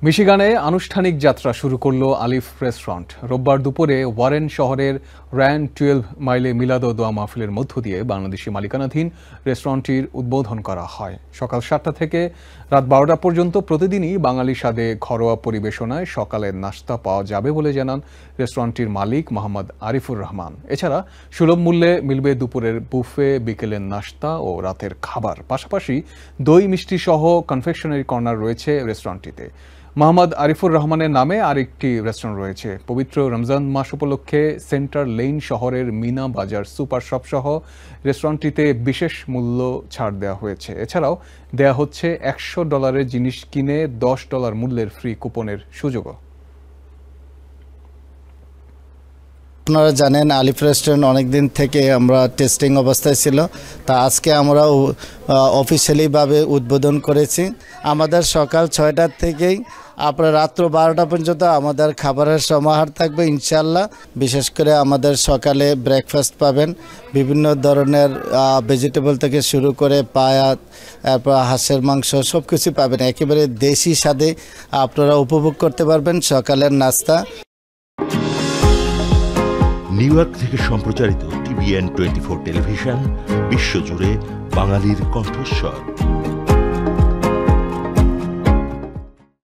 মিশিগানে আনুষ্ঠানিক যাত্রা শুরু করল আলিফ রেস্টুরেন্ট। রোববার দুপুরে ওয়ারেন শহরের র্যান 12 মাইলে মিলাদ ও দোয়া মাহফিলের মধ্য দিয়ে বাংলাদেশি মালিকানাধীন রেস্টুরেন্টটির উদ্বোধন করা হয়। সকাল 7টা থেকে রাত 12টা পর্যন্ত প্রতিদিনই বাঙালি স্বাদে ঘরোয়া পরিবেশনায় সকালের নাস্তা পাওয়া যাবে বলে জানান রেস্টুরেন্টটির মালিক মোহাম্মদ আরিফুর রহমান। এছাড়া সুলভ মূল্যে মিলবে দুপুরের বুফে, বিকেলের নাস্তা ও রাতের খাবার। পাশাপাশি দই মিষ্টি সহ কনফেকশনারি কর্নার রয়েছে রেস্টুরেন্টটিতে। মোহাম্মদ আরিফুর রহমানের নামে আরেকটি রেস্টুরেন্ট রয়েছে। পবিত্র রমজান মাস উপলক্ষে সেন্টার লেইন শহরের মিনা বাজার সুপার শপ সহ রেস্টুরেন্টটিতে বিশেষ মূল্য ছাড় দেওয়া হয়েছে। এছাড়াও দেয়া হচ্ছে $100 জিনিস কিনে $10 মূল্যের ফ্রি কুপনের সুযোগও। আপনারা জানেন আলিফ রেস্টুরেন্ট অনেক দিন থেকে আমরা টেস্টিং অবস্থায় ছিল, তা আজকে আমরা অফিসিয়ালিভাবে উদ্বোধন করেছি। আমাদের সকাল 6টা থেকেই আপনার রাত্র 12টা পর্যন্ত আমাদের খাবারের সমাহার থাকবে ইনশাল্লাহ। বিশেষ করে আমাদের সকালে ব্রেকফাস্ট পাবেন, বিভিন্ন ধরনের ভেজিটেবল থেকে শুরু করে পায়াত, তারপর হাঁসের মাংস সব কিছু পাবেন। একেবারে দেশি স্বাদে আপনারা উপভোগ করতে পারবেন সকালের নাস্তা। নিউ ইয়র্ক থেকে সম্প্রচারিত TVN 24 টেলিভিশন বিশ্বজুড়ে বাঙালির কণ্ঠস্বর।